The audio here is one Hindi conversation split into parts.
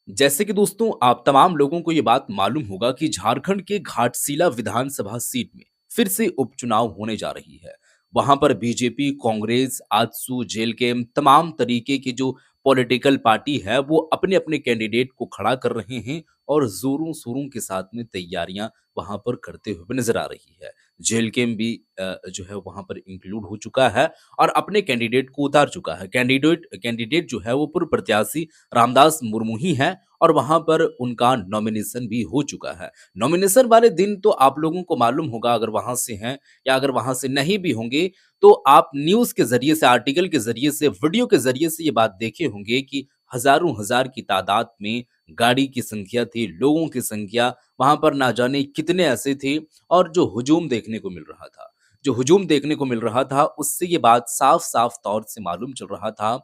जैसे कि दोस्तों आप तमाम लोगों को ये बात मालूम होगा कि झारखंड के घाटशिला विधानसभा सीट में फिर से उपचुनाव होने जा रही है। वहां पर बीजेपी, कांग्रेस, आजसू, जेलकेम तमाम तरीके की जो पॉलिटिकल पार्टी है वो अपने अपने कैंडिडेट को खड़ा कर रहे हैं और जोरों शोरों के साथ में तैयारियां वहां पर करते हुए नजर आ रही है। जेलकेम भी जो है वहां पर इंक्लूड हो चुका है और अपने कैंडिडेट को उतार चुका है। कैंडिडेट कैंडिडेट जो है वो पूर्व प्रत्याशी रामदास मुर्मू ही हैं और वहां पर उनका नॉमिनेशन भी हो चुका है। नॉमिनेशन वाले दिन तो आप लोगों को मालूम होगा, अगर वहां से हैं या अगर वहां से नहीं भी होंगे तो आप न्यूज के जरिए से, आर्टिकल के जरिए से, वीडियो के जरिए से ये बात देखे होंगे कि हजारों हजार की तादाद में गाड़ी की संख्या थी, लोगों की संख्या वहां पर ना जाने कितने ऐसे थे। और जो हुजूम देखने को मिल रहा था, उससे ये बात साफ साफ तौर से मालूम चल रहा था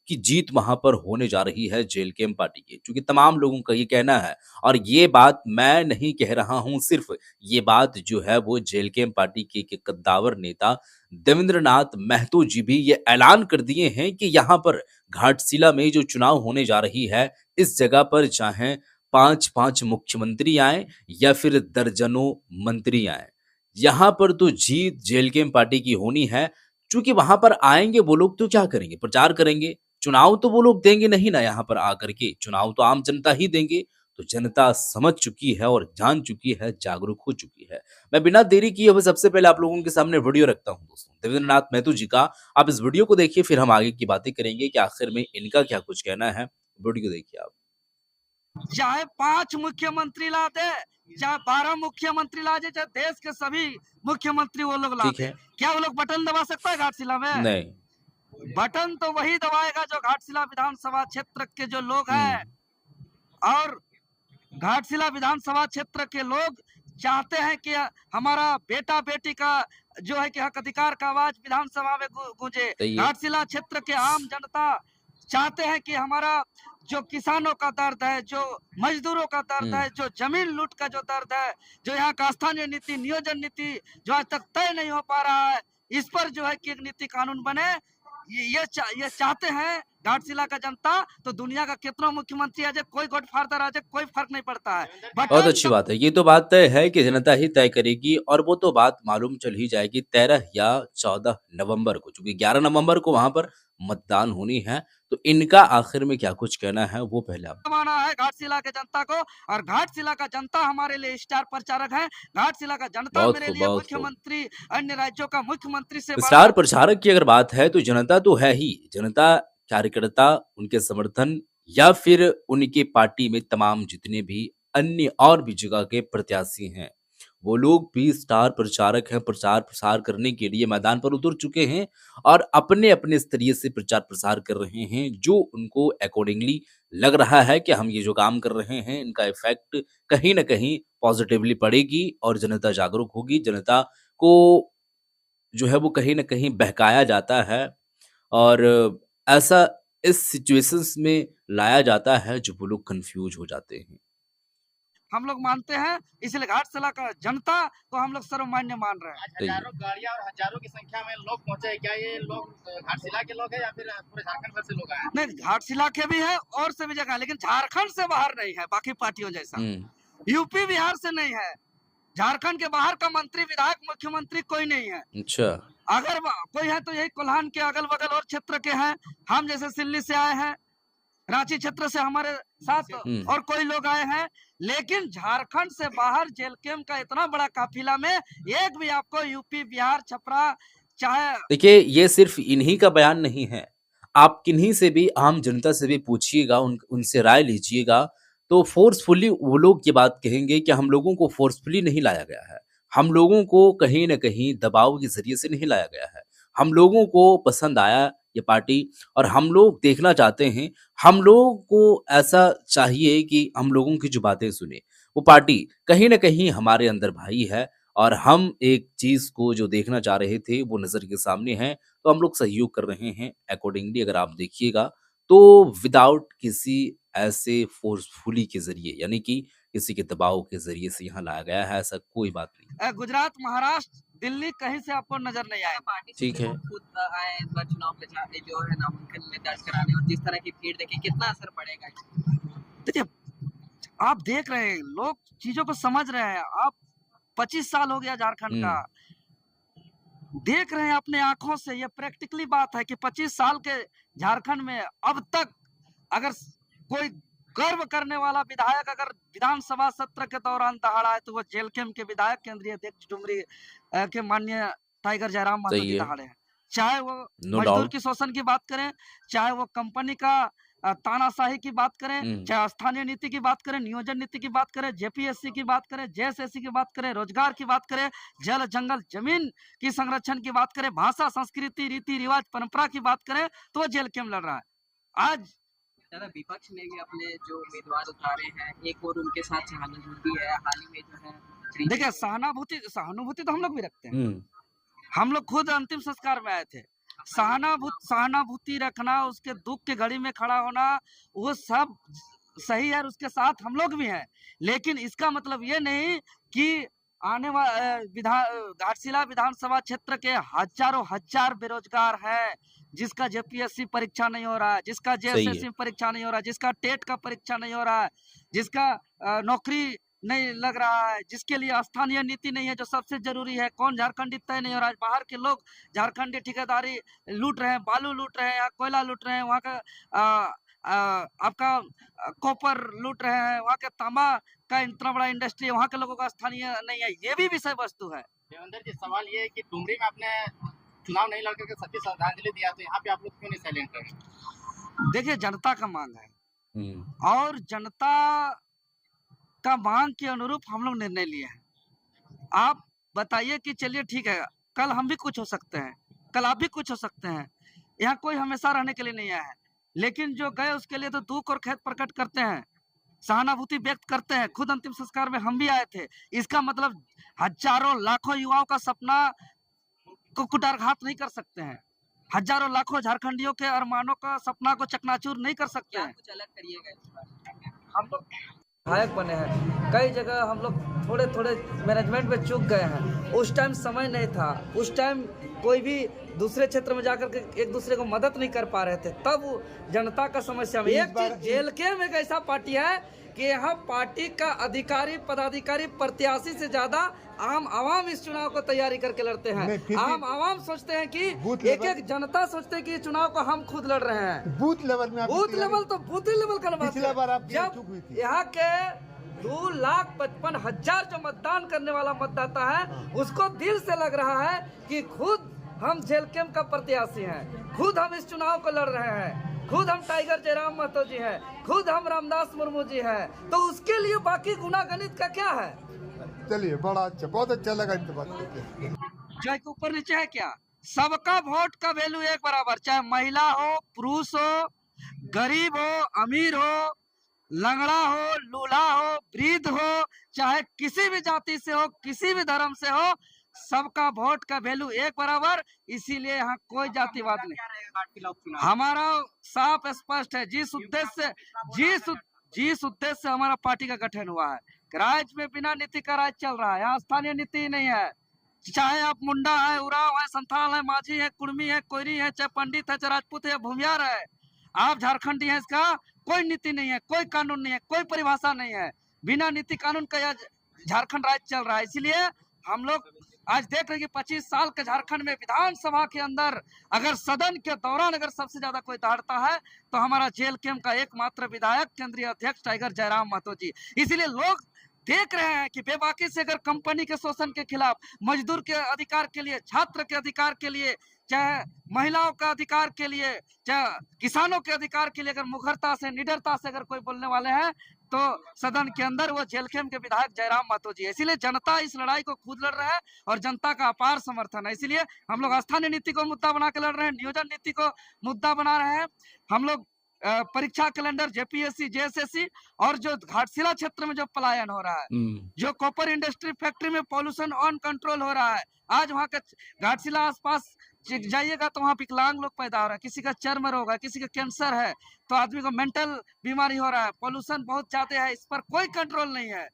कि जीत वहां पर होने जा रही है जेलकेम पार्टी की, क्योंकि तमाम लोगों का ये कहना है। और ये बात मैं नहीं कह रहा हूं, सिर्फ ये बात जो है वो जेलकेम पार्टी के कद्दावर नेता देवेंद्र नाथ महतो जी भी ये ऐलान कर दिए हैं कि यहाँ पर घाटशिला में जो चुनाव होने जा रही है, इस जगह पर चाहे पांच पांच मुख्यमंत्री आए या फिर दर्जनों मंत्री आए, यहाँ पर तो जीत जेलकेम पार्टी की होनी है। क्योंकि वहां पर आएंगे वो लोग तो क्या करेंगे, प्रचार करेंगे। चुनाव तो वो लोग देंगे नहीं ना, यहाँ पर आकर के चुनाव तो आम जनता ही देंगे। तो जनता समझ चुकी है और जान चुकी है, जागरूक हो चुकी है। मैं बिना देरी किए हुए सबसे पहले आप लोगों के सामने वीडियो रखता हूं दोस्तों, देवेंद्र नाथ महतो जी का। आप इस वीडियो को देखिए, फिर हम आगे की बातें करेंगे कि आखिर में इनका क्या कुछ कहना है। वीडियो देखिए आप। चाहे 5 मुख्यमंत्री ला दे, चाहे 12 मुख्यमंत्री ला दे, चाहे देश के सभी मुख्यमंत्री वो लोग ला ठीक दे, है। क्या वो लोग बटन दबा सकता है घाटशिला में? नहीं। बटन तो वही दबाएगा जो घाटशिला विधानसभा क्षेत्र के जो लोग हैं। हम्म। और घाटशिला विधानसभा क्षेत्र के लोग चाहते हैं कि हमारा बेटा बेटी का जो है कि हक अधिकार का आवाज विधानसभा में गूंजे। सही है। घाटशिला क्षेत्र के आम जनता चाहते हैं कि हमारा जो किसानों का दर्द है, जो मजदूरों का दर्द हम्म। है, जो जमीन लूट का जो दर्द है, जो यहाँ का स्थानीय नीति नियोजन नीति जो आज तक तय नहीं हो पा रहा है, इस पर जो है कि एक नीति कानून बने। ये चाहते हैं घाटशिला का जनता। तो दुनिया का कितना मुख्यमंत्री आ जाए, कोई गॉडफादर आ जाए, कोई फर्क नहीं पड़ता है। बहुत बटन अच्छी बात है। ये तो बात तय है कि जनता ही तय करेगी और वो तो बात मालूम चल ही जाएगी 13 या 14 नवंबर को, चूँकि 11 नवंबर को वहाँ पर मतदान होनी है। तो इनका आखिर में क्या कुछ कहना है वो पहले आप। दबाना है घाटशिला के जनता को। और घाटशिला का जनता हमारे लिए स्टार प्रचारक है। घाटशिला का जनता बहुत मेरे खूब, लिए बहुत खूब। मुख्यमंत्री, अन्य राज्यों का मुख्यमंत्री से बड़ा। स्टार प्रचारक की अगर बात है तो जनता तो है ही। जनता, कार्यकर्ता, उनके समर्थन या फिर उनकी पार्टी में तमाम जितने भी अन्य और भी जगह के प्रत्याशी हैं, वो लोग भी स्टार प्रचारक हैं। प्रचार प्रसार करने के लिए मैदान पर उतर चुके हैं और अपने अपने स्तरीय से प्रचार प्रसार कर रहे हैं, जो उनको अकॉर्डिंगली लग रहा है कि हम ये जो काम कर रहे हैं इनका इफेक्ट कहीं ना कहीं पॉजिटिवली पड़ेगी और जनता जागरूक होगी। जनता को जो है वो कहीं न कहीं बहकाया जाता है और ऐसा इस सिचुएशंस में लाया जाता है जो वो लोग कन्फ्यूज़ हो जाते हैं। हम लोग मानते हैं, इसलिए घाटशिला का जनता को हम लोग सर्वमान्य मान रहे हैं। आज सही है। हजारों गाड़ियां और हजारों की संख्या में लोग पहुंचे हैं। क्या ये लोग घाटशिला के लोग हैं या फिर पूरे झारखंड भर से लोग आए हैं? नहीं, घाटशिला के भी है और सभी जगह, लेकिन झारखंड से बाहर नहीं है बाकी पार्टियों जैसा। हुँ। यूपी बिहार से नहीं है। झारखंड के बाहर का मंत्री, विधायक, मुख्यमंत्री कोई नहीं है। अच्छा। अगर कोई है तो यही कोल्हान के अगल बगल और क्षेत्र के हैं। हम जैसे सिल्ली से आए हैं, रांची क्षेत्र से हमारे साथ हुँ। और कोई लोग आए हैं। लेकिन झारखंड से बाहर जेलकेम का इतना बड़ा काफिला में एक भी आपको यूपी बिहार छपरा चाहे। देखिए, ये सिर्फ़ इन्हीं का बयान नहीं है। आप किन्हीं से भी, आम जनता से भी पूछिएगा, उनसे राय लीजिएगा, तो फ़ोर्सफुली वो लोग ये बात कहेंगे कि हम लोगों को फ़ोर्सफुली नहीं लाया गया है। हम लोगों को कहीं न कहीं दबाव के ज़रिए से नहीं लाया गया है। हम लोगों को पसंद आया ये पार्टी और हम लोग देखना चाहते हैं। हम लोगों को ऐसा चाहिए कि हम लोगों की जो बातें सुने। वो पार्टी कहीं न कहीं हमारे अंदर भाई है और हम एक चीज़ को जो देखना चाह रहे थे वो नज़र के सामने है, तो हम लोग सहयोग कर रहे हैं अकॉर्डिंगली। अगर आप देखिएगा तो विदाउट किसी ऐसे फ़ोर्सफुली के ज़रिए, यानी कि किसी के दबाव के ज़रिए से यहाँ लाया गया है, ऐसा कोई बात नहीं। गुजरात, महाराष्ट्र, दिल्ली कहीं से आपको नजर नहीं आएगा। पार्टी से ठीक है। लोग खुद आए इस बार चुनाव प्रचार जो है नामांकन में दर्ज कराने, और जिस तरह की भीड़ देखी, कितना असर पड़ेगा? देखिए, आप देख रहे हैं, लोग चीजों को समझ रहे हैं। आप 25 साल हो गया झारखंड का, देख रहे हैं अपने आंखों से। ये प्रैक्टिकली बात है कि 25 साल के झारखंड में अब तक अगर कोई गर्व करने वाला विधायक अगर विधानसभा सत्र के दौरान दहाड़ा है तो वो जेल कैंप के विधायक केंद्रीय अध्यक्ष डुमरी के माननीय टाइगर जयराम महतो सही जी है। दहाड़े हैं। चाहे वो नो मजदूर डाउट। की शोषण की बात करें, चाहे वो कंपनी का तानाशाही की बात करें, हम्म। चाहे स्थानीय नीति की बात करें, नियोजन नीति की बात करें, जेपीएससी की बात करें, जेएसएससी की बात करें, रोजगार की बात करें, जल जंगल जमीन की संरक्षण की बात करें, भाषा संस्कृति रीति रिवाज परंपरा की बात करें, तो वो जेल कैंप लड़ रहा है। आज दादा विपक्ष ने भी अपने जो उम्मीदवार उतारे हैं, एक और उनके साथ सहानुभूति है। हाल ही में जो है देखिए, सहानुभूति तो हम लोग भी रखते हैं। हम लोग खुद अंतिम संस्कार में आए थे। सहानुभूति रखना, उसके दुख के घड़ी में खड़ा होना, वो सब सही है, उसके साथ हम लोग भी हैं। लेकिन इसका मतलब ये नहीं कि आने वाले घाटशिला विधानसभा क्षेत्र के हजारों हजार बेरोजगार हैं, जिसका जेपीएससी परीक्षा नहीं हो रहा है, जिसका सही है। जेएसएससी परीक्षा नहीं हो रहा है, जिसका टेट का परीक्षा नहीं हो रहा है, जिसका नौकरी नहीं लग रहा है, जिसके लिए स्थानीय नीति नहीं है जो सबसे जरूरी है। कौन झारखंडी तय नहीं हो रहा है। बाहर के लोग झारखंडी ठेकेदारी लूट रहे हैं, बालू लूट रहे हैं, या कोयला लूट रहे हैं, वहाँ का आपका कॉपर लूट रहे हैं, वहाँ के तांबा का इतना बड़ा इंडस्ट्री है, वहाँ के लोगों का स्थानीय नहीं है। ये भी विषय वस्तु है। देवेंद्र जी, सवाल ये है कि डुमरी में आपने चुनाव नहीं लड़कर के सत्य श्रद्धांजलि दिया, तो यहाँ पे आप लोग क्यों नहीं साइलेंट रहे? देखिए, जनता का मांग है और जनता का मांग के अनुरूप हम लोग निर्णय लिए हैं। आप बताइए कि चलिए ठीक है, कल हम भी कुछ हो सकते हैं, कल आप भी कुछ हो सकते हैं। यहाँ कोई हमेशा रहने के लिए नहीं आया है, लेकिन जो गए उसके लिए तो दुख और खेद प्रकट करते हैं, सहानुभूति व्यक्त करते हैं। खुद अंतिम संस्कार में हम भी आए थे। इसका मतलब हजारों लाखों युवाओं का सपना को कुठाराघात नहीं कर सकते हैं, हजारों लाखों झारखंडियों के अरमानों का सपना को चकनाचूर नहीं कर सकते हैं। कुछ अलग करिएगा। हम लोग विधायक बने हैं, कई जगह हम लोग थोड़े थोड़े मैनेजमेंट में चूक गए हैं। उस टाइम समय नहीं था, उस टाइम कोई भी दूसरे क्षेत्र में जाकर के एक दूसरे को मदद नहीं कर पा रहे थे, तब जनता का समस्या में एक चीज जेल के में एक ऐसा पार्टी है कि यहाँ पार्टी का अधिकारी पदाधिकारी प्रत्याशी से ज्यादा आम आवाम इस चुनाव को तैयारी करके लड़ते हैं। आम आवाम सोचते हैं कि एक जनता सोचते हैं कि चुनाव को हम खुद लड़ रहे हैं। बूथ लेवल में बूथ लेवल तो बूथ लेवल का बात पिछला बार आपकी जब चूक हुई थी। यहाँ के 2,55,000 जो मतदान करने वाला मतदाता है, उसको दिल से लग रहा है कि खुद हम जेल कैंप का प्रत्याशी हैं, खुद हम इस चुनाव को लड़ रहे हैं, खुद हम टाइगर जयराम महतो जी हैं, खुद हम रामदास मुर्मू जी हैं। तो उसके लिए बाकी गुना गणित का क्या है? चलिए, बड़ा अच्छा, बहुत अच्छा लगा इनसे बात करके। जो एक ऊपर नीचे है क्या, सबका वोट का वैल्यू एक बराबर, चाहे महिला हो, पुरुष हो, गरीब हो, अमीर हो, लंगड़ा हो, लूला हो, वृद्ध हो, चाहे किसी भी जाति से हो, किसी भी धर्म से हो, सबका वोट का वैल्यू एक बराबर। इसीलिए यहाँ कोई जातिवाद नहीं। हमारा साफ स्पष्ट है, जिस उद्देश्य से हमारा पार्टी का गठन हुआ है। राज्य में बिना नीति का राज चल रहा है, यहाँ स्थानीय नीति ही नहीं है। चाहे आप मुंडा है, उराव है, संथाल है, माझी है, कुर्मी है, कोयरी है, चाहे पंडित है, चाहे राजपूत है, भूमियार है, आप झारखंडी हैं, इसका कोई नीति नहीं है, कोई कानून नहीं है, कोई परिभाषा नहीं है। बिना नीति कानून का यह झारखंड राज्य चल रहा है। इसलिए हम लोग आज देख रहे हैं कि 25 साल के झारखंड में विधानसभा के अंदर अगर सदन के दौरान अगर सबसे ज्यादा कोई दहाड़ता है तो हमारा जेल कैंप का एकमात्र विधायक केंद्रीय अध्यक्ष टाइगर जयराम महतो जी। इसीलिए लोग देख रहे हैं कि बेबाकी से अगर कंपनी के शोषण के खिलाफ, मजदूर के अधिकार के लिए, छात्र के अधिकार के लिए, चाहे महिलाओं का अधिकार के लिए, चाहे किसानों के अधिकार के लिए अगर मुखरता से, निडरता से अगर कोई बोलने वाले हैं तो सदन के अंदर वो जेल कैंप के विधायक जयराम महतो जी। इसीलिए जनता इस लड़ाई को खुद लड़ रहा है और जनता का अपार समर्थन है। इसीलिए हम लोग स्थानीय नीति को मुद्दा बना के लड़ रहे हैं, नियोजन नीति को मुद्दा बना रहे हैं। हम लोग परीक्षा कैलेंडर, जेपीएससी, जेएसएससी और जो घाटशिला क्षेत्र में जो पलायन हो रहा है, जो कॉपर इंडस्ट्री फैक्ट्री में पॉल्यूशन ऑन कंट्रोल हो रहा है, आज वहाँ का घाटशिला आसपास जाइएगा तो वहाँ विकलांग लोग पैदा हो रहा है, किसी का चर्म रोग है, किसी का कैंसर है, तो आदमी को मेंटल बीमारी हो रहा है, पॉल्यूशन बहुत ज्यादा है, इस पर कोई कंट्रोल नहीं है।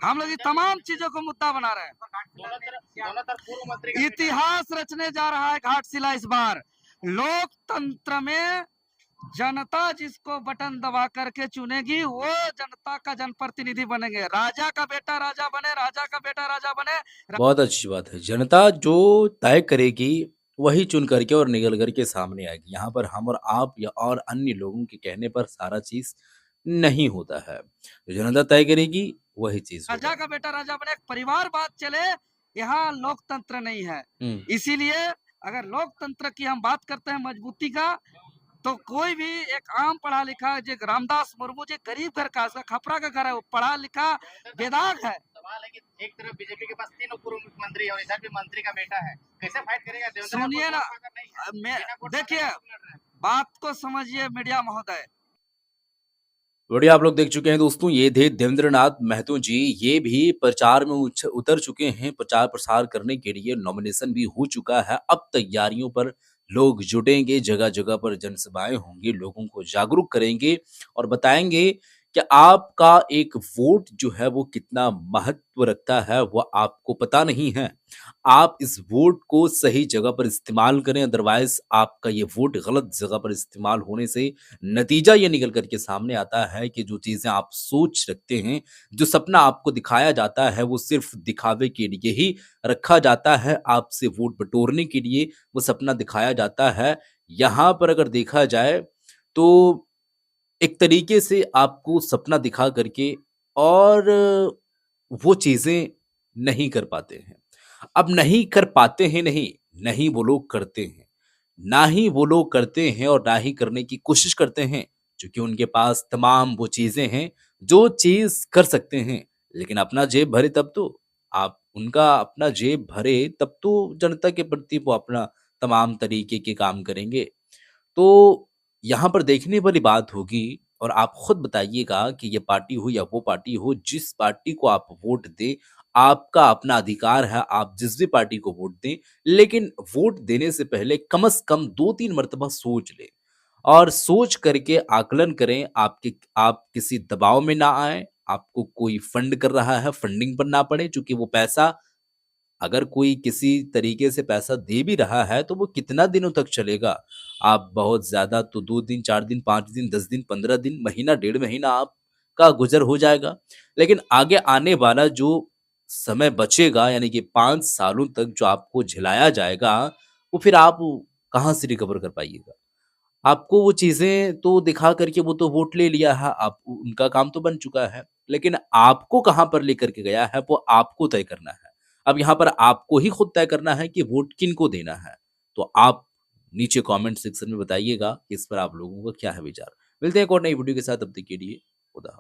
हम लोग ये तमाम चीजों को मुद्दा बना रहे हैं। दोनों तरफ पूर्व मंत्री इतिहास रचने जा रहा है घाटशिला इस बार। लोकतंत्र में जनता जिसको बटन दबा करके चुनेगी वो जनता का जनप्रतिनिधि बनेंगे। राजा का बेटा राजा बने, राजा का बेटा राजा बने। बहुत अच्छी बात है। जनता जो तय करेगी वही चुन करके और निकल कर के सामने आएगी। यहाँ पर हम और आप या और अन्य लोगों के कहने पर सारा चीज़ नहीं होता है। जो जनता तय करेगी वही चीज़ राजा होगा। का बेटा राजा बने, एक परिवारवाद चले, यहाँ लोकतंत्र नहीं है। हुँ। इसीलिए अगर लोकतंत्र की हम बात करते हैं मजबूती का, तो कोई भी एक आम पढ़ा लिखा जो रामदास मुर्मू जी गरीब घर का खपरा का घर है, वो पढ़ा लिखा बेदाग है। सवाल है कि एक तरफ बीजेपी के पास 3 पूर्व मुख्यमंत्री है और इधर भी मंत्री का बेटा है, कैसे फाइट करेगा? देवेंद्र सुनिए ना, अगर नहीं है, बिना वोट मांगे देखिए चुनाव लड़ रहे हैं। बात को समझिए मीडिया महोदय। वीडियो आप लोग देख चुके हैं दोस्तों, ये थे देवेंद्रनाथ महतो जी। ये भी प्रचार में उतर चुके हैं, प्रचार प्रसार करने के लिए नॉमिनेशन भी हो चुका है। अब तैयारियों पर लोग जुटेंगे, जगह जगह पर जनसभाएं होंगी, लोगों को जागरूक करेंगे और बताएंगे कि आपका एक वोट जो है वो कितना महत्व रखता है, वो आपको पता नहीं है। आप इस वोट को सही जगह पर इस्तेमाल करें, अदरवाइज आपका ये वोट गलत जगह पर इस्तेमाल होने से नतीजा ये निकल कर के सामने आता है कि जो चीज़ें आप सोच रखते हैं, जो सपना आपको दिखाया जाता है, वो सिर्फ़ दिखावे के लिए ही रखा जाता है, आपसे वोट बटोरने के लिए वो सपना दिखाया जाता है। यहाँ पर अगर देखा जाए, तो एक तरीके से आपको सपना दिखा कर के और वो चीज़ें नहीं कर पाते हैं। अब नहीं कर पाते हैं नहीं, नहीं वो लोग करते हैं। ना ही वो लोग करते हैं और ना ही करने की कोशिश करते हैं, क्योंकि उनके पास तमाम वो चीज़ें हैं, जो चीज़ कर सकते हैं। लेकिन अपना जेब भरे तब तो, आप उनका अपना जेब भरे तब तो जनता के प्रति वो अपना तमाम तरीके के काम करेंगे। तो यहाँ पर देखने वाली बात होगी और आप खुद बताइएगा कि ये पार्टी हो या वो पार्टी हो, जिस पार्टी को आप वोट दें, आपका अपना अधिकार है, आप जिस भी पार्टी को वोट दें, लेकिन वोट देने से पहले कम से कम 2-3 मर्तबा सोच लें और सोच करके आकलन करें। आप किसी दबाव में ना आएँ, आपको कोई फंड कर रहा है, फंडिंग पर ना पड़े, चूँकि वो पैसा अगर कोई किसी तरीके से पैसा दे भी रहा है, तो वो कितना दिनों तक चलेगा? आप बहुत ज़्यादा तो 2 दिन, 4 दिन, 5 दिन, 10 दिन, 15 दिन, महीना, डेढ़ महीना आपका गुज़र हो जाएगा। लेकिन आगे आने वाला जो समय बचेगा, यानी कि 5 सालों तक जो आपको झिलाया जाएगा, वो फिर आप कहाँ से रिकवर कर पाइएगा? आपको वो चीज़ें तो दिखा कर के वो तो वोट ले लिया है, आप उनका काम तो बन चुका है, लेकिन आपको कहाँ पर लेकर के गया है, वो आपको तय करना है। अब यहाँ पर आपको ही खुद तय करना है कि वोट किनको देना है। तो आप नीचे कमेंट सेक्शन में बताइएगा कि इस पर आप लोगों का क्या है विचार। मिलते हैं एक और नई वीडियो के साथ, तब तक के लिए खुदा